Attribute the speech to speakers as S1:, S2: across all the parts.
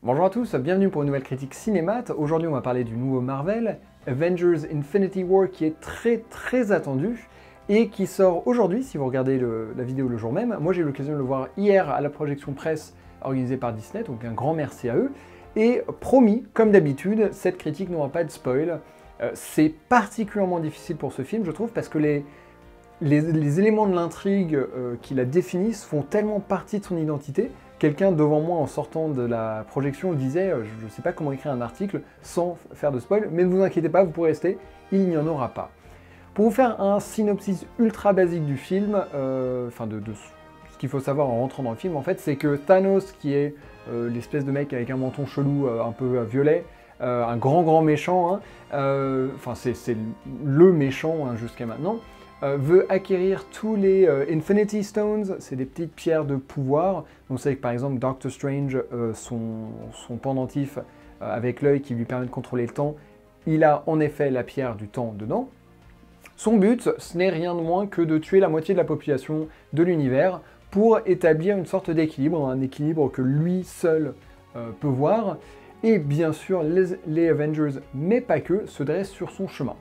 S1: Bonjour à tous, bienvenue pour une nouvelle critique cinémat. Aujourd'hui on va parler du nouveau Marvel, Avengers Infinity War, qui est très attendu et qui sort aujourd'hui si vous regardez la vidéo le jour même. Moi j'ai eu l'occasion de le voir hier à la projection presse organisée par Disney, donc un grand merci à eux. Et promis, comme d'habitude, cette critique n'aura pas de spoil. C'est particulièrement difficile pour ce film je trouve parce que les éléments de l'intrigue qui la définissent font tellement partie de son identité. Quelqu'un devant moi en sortant de la projection disait je ne sais pas comment écrire un article sans faire de spoil, mais ne vous inquiétez pas, vous pourrez rester, il n'y en aura pas. Pour vous faire un synopsis ultra basique du film, enfin de ce qu'il faut savoir en rentrant dans le film, en fait, c'est que Thanos, qui est l'espèce de mec avec un menton chelou un peu violet, un grand méchant, enfin c'est le méchant jusqu'à maintenant, veut acquérir tous les Infinity Stones, c'est des petites pierres de pouvoir. On sait que par exemple Doctor Strange, son pendentif avec l'œil qui lui permet de contrôler le temps, il a en effet la pierre du temps dedans. Son but, ce n'est rien de moins que de tuer la moitié de la population de l'univers pour établir une sorte d'équilibre, un équilibre que lui seul peut voir. Et bien sûr, les Avengers, mais pas que, se dressent sur son chemin.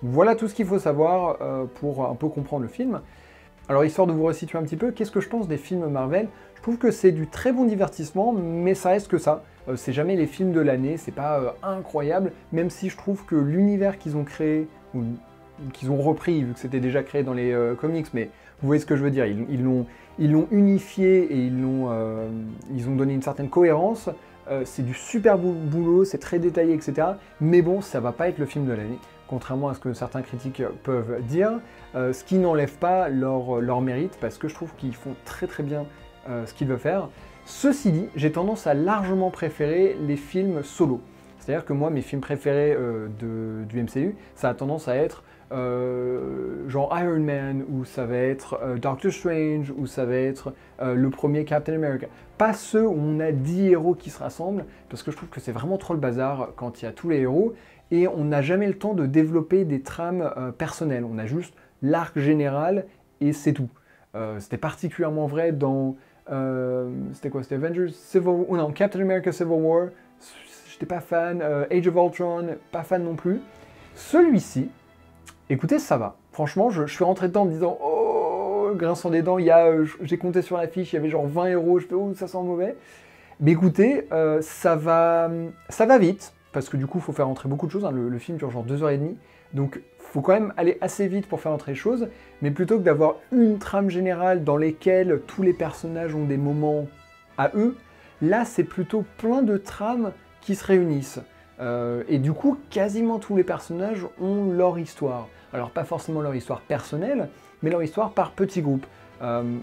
S1: Voilà tout ce qu'il faut savoir pour un peu comprendre le film. Alors histoire de vous resituer un petit peu, qu'est-ce que je pense des films Marvel? Je trouve que c'est du très bon divertissement, mais ça reste que ça. C'est jamais les films de l'année, c'est pas incroyable, même si je trouve que l'univers qu'ils ont créé, ou qu'ils ont repris, vu que c'était déjà créé dans les comics, mais vous voyez ce que je veux dire, ils l'ont unifié et ils ont donné une certaine cohérence. C'est du super boulot, c'est très détaillé, etc. Mais bon, ça va pas être le film de l'année, contrairement à ce que certains critiques peuvent dire, ce qui n'enlève pas leur mérite, parce que je trouve qu'ils font très bien ce qu'ils veulent faire. Ceci dit, j'ai tendance à largement préférer les films solo. C'est-à-dire que moi, mes films préférés du MCU, ça a tendance à être genre Iron Man, ou ça va être Doctor Strange, ou ça va être le premier Captain America. Pas ceux où on a 10 héros qui se rassemblent, parce que je trouve que c'est vraiment trop le bazar quand il y a tous les héros, et on n'a jamais le temps de développer des trames personnelles. On a juste l'arc général, et c'est tout. C'était particulièrement vrai dans... c'était quoi? C'était Avengers Civil... Oh non, Captain America Civil War, j'étais pas fan. Age of Ultron, pas fan non plus. Celui-ci, écoutez, ça va. Franchement, je suis rentré dedans en me disant « Oh !» grinçant des dents, j'ai compté sur l'affiche, il y avait genre 20 euros, je fais « Oh, ça sent mauvais !» Mais écoutez, ça va vite, parce que du coup, il faut faire entrer beaucoup de choses. Le film dure genre 2h30, donc il faut quand même aller assez vite pour faire entrer les choses, mais plutôt que d'avoir une trame générale dans lesquelles tous les personnages ont des moments à eux, là, c'est plutôt plein de trames qui se réunissent. Et du coup, quasiment tous les personnages ont leur histoire. Alors pas forcément leur histoire personnelle, mais leur histoire par petits groupes.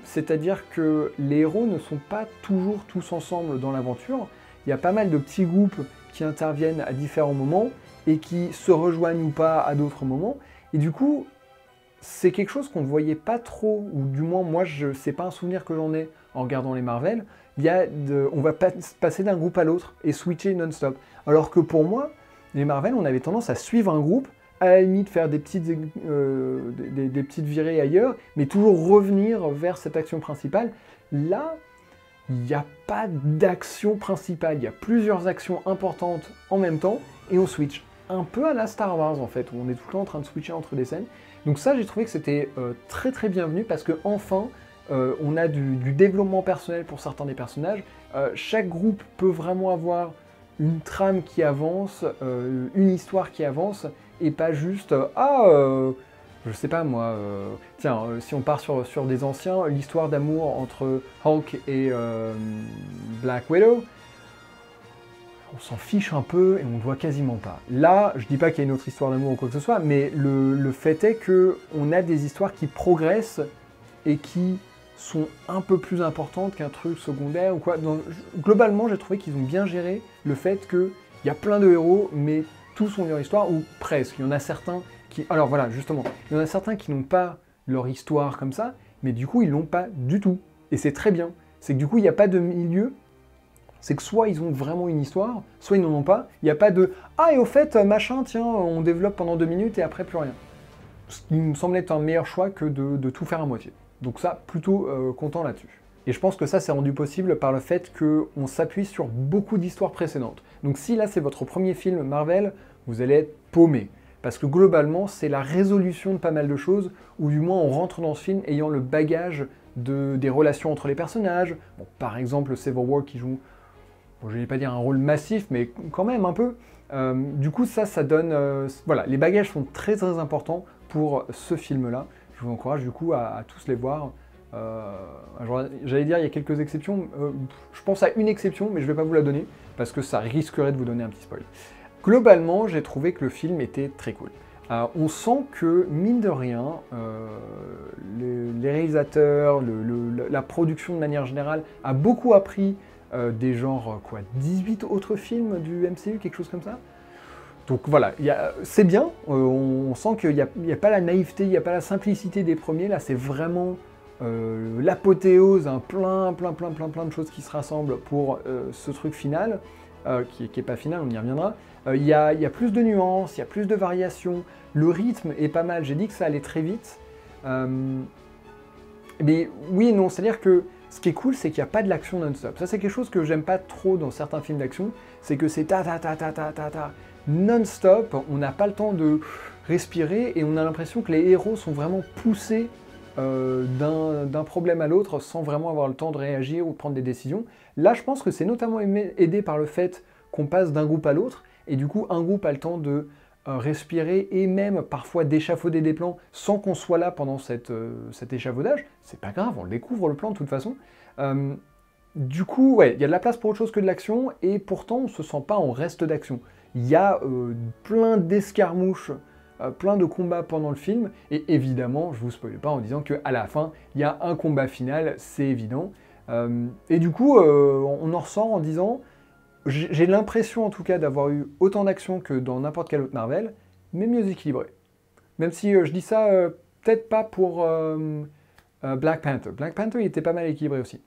S1: C'est-à-dire que les héros ne sont pas toujours tous ensemble dans l'aventure. Il y a pas mal de petits groupes qui interviennent à différents moments et qui se rejoignent ou pas à d'autres moments. Et du coup, c'est quelque chose qu'on ne voyait pas trop, ou du moins moi, c'est pas un souvenir que j'en ai en regardant les Marvel. On va passer d'un groupe à l'autre et switcher non-stop. Alors que pour moi, les Marvel, on avait tendance à suivre un groupe, à la limite faire des petites virées ailleurs, mais toujours revenir vers cette action principale. Là, il n'y a pas d'action principale, il y a plusieurs actions importantes en même temps, et on switch. Un peu à la Star Wars en fait, où on est tout le temps en train de switcher entre des scènes. Donc ça, j'ai trouvé que c'était très bienvenu, parce que enfin, on a du développement personnel pour certains des personnages. Chaque groupe peut vraiment avoir une trame qui avance, une histoire qui avance, et pas juste je sais pas moi, tiens, si on part sur des anciens, l'histoire d'amour entre Hulk et Black Widow, on s'en fiche un peu et on ne voit quasiment pas. Là, je dis pas qu'il y a une autre histoire d'amour ou quoi que ce soit, mais le fait est qu'on a des histoires qui progressent et qui sont un peu plus importantes qu'un truc secondaire ou quoi. Globalement, j'ai trouvé qu'ils ont bien géré le fait qu'il y a plein de héros, mais tous ont leur histoire, ou presque. Il y en a certains qui... Alors voilà, justement, il y en a certains qui n'ont pas leur histoire comme ça, mais du coup, ils l'ont pas du tout. Et c'est très bien. C'est que du coup, il n'y a pas de milieu. C'est que soit ils ont vraiment une histoire, soit ils n'en ont pas. Il n'y a pas de « Ah, et au fait, machin, tiens, on développe pendant 2 minutes et après plus rien ». Ce qui me semble être un meilleur choix que de tout faire à moitié. Donc ça, plutôt content là-dessus. Et je pense que ça, c'est rendu possible par le fait qu'on s'appuie sur beaucoup d'histoires précédentes. Donc si là, c'est votre premier film Marvel, vous allez être paumé. Parce que globalement, c'est la résolution de pas mal de choses, ou du moins on rentre dans ce film ayant le bagage des relations entre les personnages. Bon, par exemple, Civil War qui joue, bon, je ne vais pas dire un rôle massif, mais quand même un peu. Du coup, ça donne... voilà, les bagages sont très très importants pour ce film-là. Je vous encourage du coup à tous les voir. J'allais dire, il y a quelques exceptions. Je pense à une exception, mais je ne vais pas vous la donner, parce que ça risquerait de vous donner un petit spoil. Globalement, j'ai trouvé que le film était très cool. On sent que, mine de rien, les réalisateurs, la production de manière générale, a beaucoup appris des genres, 18 autres films du MCU, quelque chose comme ça. Donc voilà, c'est bien, on sent qu'il n'y a pas la naïveté, il n'y a pas la simplicité des premiers, là c'est vraiment l'apothéose, plein de choses qui se rassemblent pour ce truc final, qui n'est pas final, on y reviendra. Il y a plus de nuances, il y a plus de variations, le rythme est pas mal, j'ai dit que ça allait très vite. Mais oui et non, c'est-à-dire que ce qui est cool, c'est qu'il n'y a pas de l'action non-stop. Ça, c'est quelque chose que j'aime pas trop dans certains films d'action, c'est que c'est ta non-stop, on n'a pas le temps de respirer et on a l'impression que les héros sont vraiment poussés d'un problème à l'autre sans vraiment avoir le temps de réagir ou de prendre des décisions. Là, je pense que c'est notamment aidé par le fait qu'on passe d'un groupe à l'autre et du coup, un groupe a le temps de respirer et même parfois d'échafauder des plans sans qu'on soit là pendant cet échafaudage. C'est pas grave, on le découvre le plan de toute façon. Du coup, ouais, il y a de la place pour autre chose que de l'action et pourtant, on ne se sent pas en reste d'action. Il y a plein d'escarmouches, plein de combats pendant le film, et évidemment, je ne vous spoile pas en disant qu'à la fin, il y a un combat final, c'est évident. Et du coup, on en ressort en disant, j'ai l'impression en tout cas d'avoir eu autant d'action que dans n'importe quel autre Marvel, mais mieux équilibré. Même si je dis ça, peut-être pas pour Black Panther. Black Panther, il était pas mal équilibré aussi.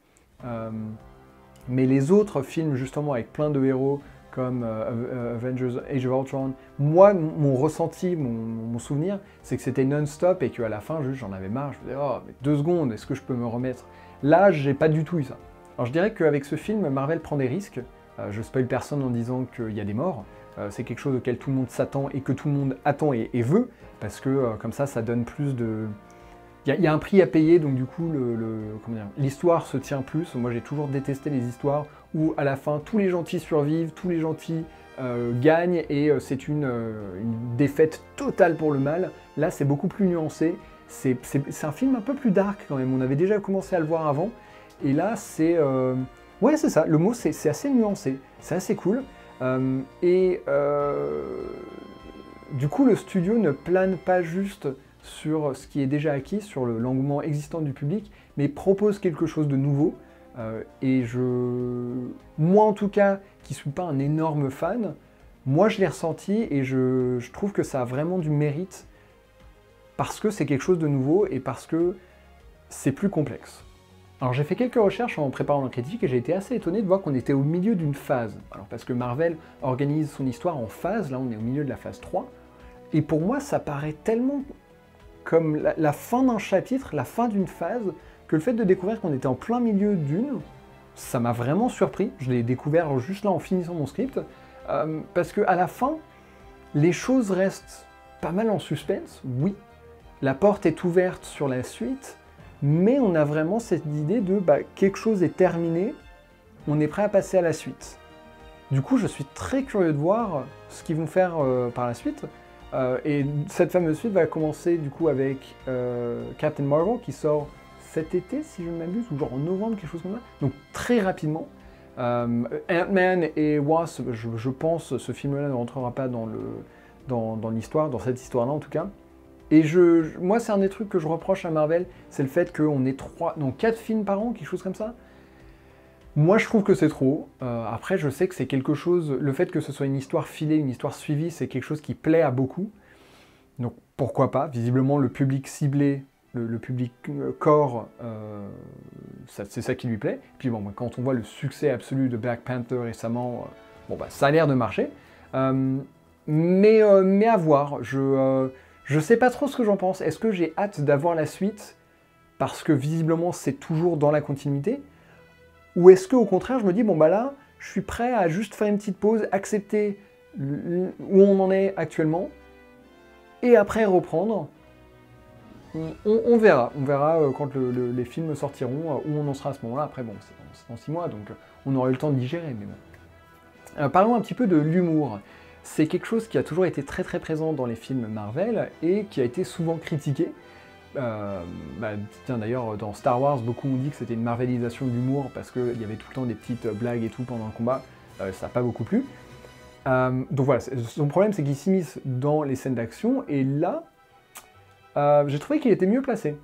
S1: Mais les autres films, justement, avec plein de héros, comme Avengers Age of Ultron, moi, mon ressenti, mon souvenir, c'est que c'était non-stop et qu'à la fin, juste, j'en avais marre. Je me disais, oh, mais 2 secondes, est-ce que je peux me remettre? Là, j'ai pas du tout eu ça. Alors, je dirais qu'avec ce film, Marvel prend des risques. Je spoil personne en disant qu'il y a des morts. C'est quelque chose auquel tout le monde s'attend et que tout le monde attend et veut, parce que comme ça donne plus de... Il y a un prix à payer, donc du coup, l'histoire se tient plus. Moi, j'ai toujours détesté les histoires où, à la fin, tous les gentils survivent, tous les gentils gagnent, et c'est une défaite totale pour le mal. Là, c'est beaucoup plus nuancé. C'est un film un peu plus dark, quand même. On avait déjà commencé à le voir avant. Et là, c'est... Ouais, c'est ça. Le mot, c'est assez nuancé. C'est assez cool. Du coup, le studio ne plane pas juste sur ce qui est déjà acquis, sur l'engouement existant du public, mais propose quelque chose de nouveau. Moi en tout cas, qui ne suis pas un énorme fan, moi je l'ai ressenti et je trouve que ça a vraiment du mérite parce que c'est quelque chose de nouveau et parce que c'est plus complexe. Alors j'ai fait quelques recherches en préparant la critique et j'ai été assez étonné de voir qu'on était au milieu d'une phase. Alors parce que Marvel organise son histoire en phases, là on est au milieu de la phase 3, et pour moi ça paraît tellement comme la fin d'un chapitre, la fin d'une phase, que le fait de découvrir qu'on était en plein milieu d'une, ça m'a vraiment surpris. Je l'ai découvert juste là en finissant mon script, parce qu'à la fin, les choses restent pas mal en suspense, oui. La porte est ouverte sur la suite, mais on a vraiment cette idée de quelque chose est terminé, on est prêt à passer à la suite. Du coup, je suis très curieux de voir ce qu'ils vont faire par la suite. Et cette fameuse suite va commencer du coup avec Captain Marvel qui sort cet été, si je ne m'abuse, ou genre en novembre, quelque chose comme ça. Donc très rapidement. Ant-Man et Wasp, je pense, ce film-là ne rentrera pas dans l'histoire, dans cette histoire-là en tout cas. Et moi, c'est un des trucs que je reproche à Marvel, c'est le fait qu'on ait 4 films par an, quelque chose comme ça. Moi, je trouve que c'est trop. Après, je sais que c'est quelque chose... Le fait que ce soit une histoire filée, une histoire suivie, c'est quelque chose qui plaît à beaucoup. Donc, pourquoi pas? Visiblement, le public ciblé, le public core, c'est ça qui lui plaît. Puis bon, quand on voit le succès absolu de Black Panther récemment, ça a l'air de marcher. Mais à voir. Je sais pas trop ce que j'en pense. Est-ce que j'ai hâte d'avoir la suite? parce que visiblement c'est toujours dans la continuité? Ou est-ce qu'au contraire je me dis, bon bah là, je suis prêt à juste faire une petite pause, accepter où on en est actuellement, et après reprendre? On verra quand les films sortiront, où on en sera à ce moment-là. Après bon, c'est dans 6 mois, donc on aura eu le temps de digérer, mais bon. Parlons un petit peu de l'humour. C'est quelque chose qui a toujours été très très présent dans les films Marvel, et qui a été souvent critiqué. Tiens, d'ailleurs, dans Star Wars, beaucoup ont dit que c'était une marvelisation de l'humour parce qu'il y avait tout le temps des petites blagues et tout pendant le combat. Ça n'a pas beaucoup plu. Donc voilà, son problème c'est qu'il s'immisce dans les scènes d'action, et là, j'ai trouvé qu'il était mieux placé.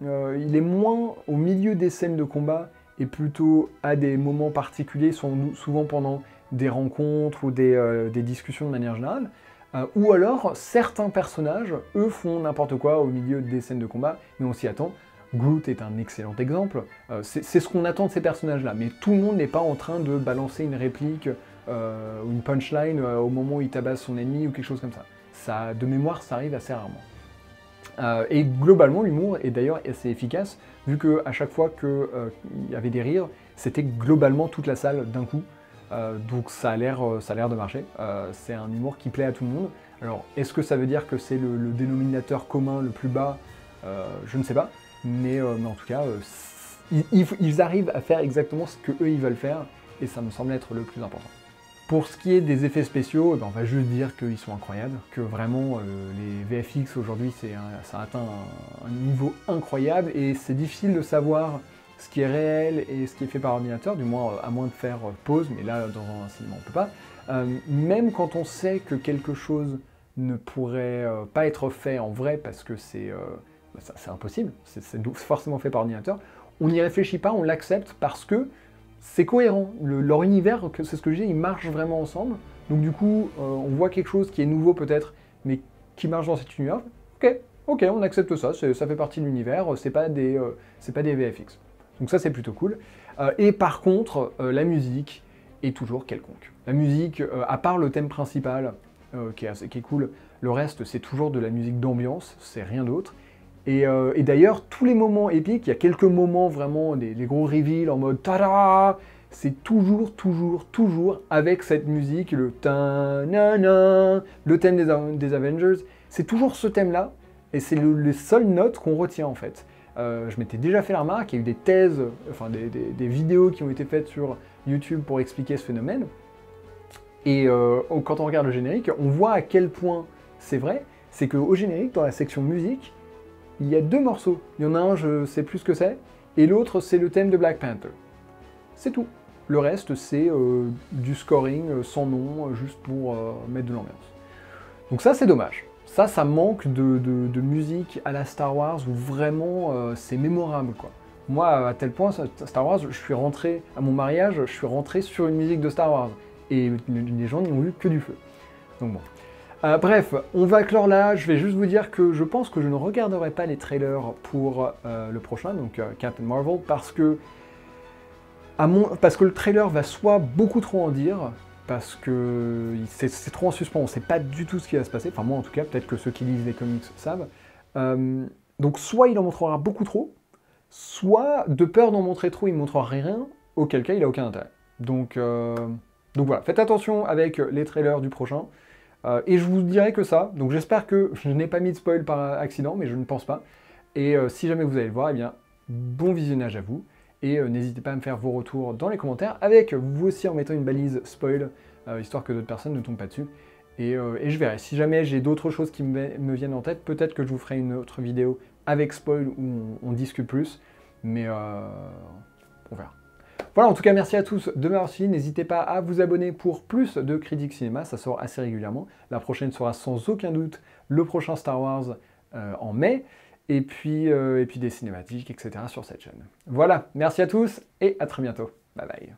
S1: Il est moins au milieu des scènes de combat, et plutôt à des moments particuliers, souvent pendant des rencontres ou des discussions de manière générale. Ou alors, certains personnages, eux, font n'importe quoi au milieu des scènes de combat, mais on s'y attend. Groot est un excellent exemple. C'est ce qu'on attend de ces personnages-là, mais tout le monde n'est pas en train de balancer une réplique ou une punchline au moment où il tabasse son ennemi ou quelque chose comme ça. De mémoire, ça arrive assez rarement. Et globalement, l'humour est d'ailleurs assez efficace, vu qu'à chaque fois qu'il y avait des rires, c'était globalement toute la salle d'un coup. Donc ça a l'air de marcher. C'est un humour qui plaît à tout le monde. Alors, est-ce que ça veut dire que c'est le dénominateur commun le plus bas? Je ne sais pas. Mais en tout cas, ils arrivent à faire exactement ce qu'eux ils veulent faire, et ça me semble être le plus important. Pour ce qui est des effets spéciaux, on va juste dire qu'ils sont incroyables, que vraiment les VFX aujourd'hui ça a atteint un niveau incroyable, et c'est difficile de savoir ce qui est réel et ce qui est fait par ordinateur, du moins à moins de faire pause, mais là dans un cinéma on peut pas. Même quand on sait que quelque chose ne pourrait pas être fait en vrai parce que c'est impossible, c'est forcément fait par ordinateur, on n'y réfléchit pas, on l'accepte parce que c'est cohérent. Leur univers, c'est ce que je dis, ils marchent vraiment ensemble. Donc du coup, on voit quelque chose qui est nouveau peut-être, mais qui marche dans cet univers. Ok, on accepte ça, ça fait partie de l'univers, c'est pas des VFX. Donc ça c'est plutôt cool. Et par contre, la musique est toujours quelconque. La musique, à part le thème principal, qui est cool, le reste c'est toujours de la musique d'ambiance, c'est rien d'autre. Et d'ailleurs, tous les moments épiques, il y a quelques moments vraiment, des gros reveals en mode tada, c'est toujours avec cette musique, le ta-na-na, le thème des Avengers, c'est toujours ce thème-là, et c'est les seules notes qu'on retient en fait. Je m'étais déjà fait la remarque, il y a eu des thèses, enfin des vidéos qui ont été faites sur YouTube pour expliquer ce phénomène, et quand on regarde le générique, on voit à quel point c'est vrai, c'est qu'au générique, dans la section musique, il y a 2 morceaux. Il y en a un, je sais plus ce que c'est, et l'autre, c'est le thème de Black Panther. C'est tout. Le reste, c'est du scoring sans nom, juste pour mettre de l'ambiance. Donc ça, c'est dommage. Ça manque de musique à la Star Wars, où vraiment, c'est mémorable, quoi. Moi, à tel point, Star Wars, je suis rentré, à mon mariage, je suis rentré sur une musique de Star Wars. Et les gens n'y ont eu que du feu. Donc bon. Bref, on va clore là, je vais juste vous dire que je pense que je ne regarderai pas les trailers pour le prochain, donc Captain Marvel, parce que le trailer va soit beaucoup trop en dire, parce que c'est trop en suspens, on ne sait pas du tout ce qui va se passer, enfin moi en tout cas, peut-être que ceux qui lisent les comics savent. Donc soit il en montrera beaucoup trop, soit de peur d'en montrer trop, il ne montrera rien, auquel cas il n'a aucun intérêt. Donc voilà, faites attention avec les trailers du prochain. Et je vous dirai que ça, donc j'espère que je n'ai pas mis de spoil par accident, mais je ne pense pas. Et si jamais vous allez le voir, eh bien, bon visionnage à vous. Et n'hésitez pas à me faire vos retours dans les commentaires, avec vous aussi en mettant une balise spoil, histoire que d'autres personnes ne tombent pas dessus. Et je verrai, si jamais j'ai d'autres choses qui me viennent en tête, peut-être que je vous ferai une autre vidéo avec spoil où on discute plus, mais on verra. Voilà, en tout cas, merci à tous de m'avoir suivi. N'hésitez pas à vous abonner pour plus de critiques cinéma, ça sort assez régulièrement. La prochaine sera sans aucun doute le prochain Star Wars en mai, et puis des cinématiques, etc. sur cette chaîne. Voilà, merci à tous et à très bientôt. Bye bye.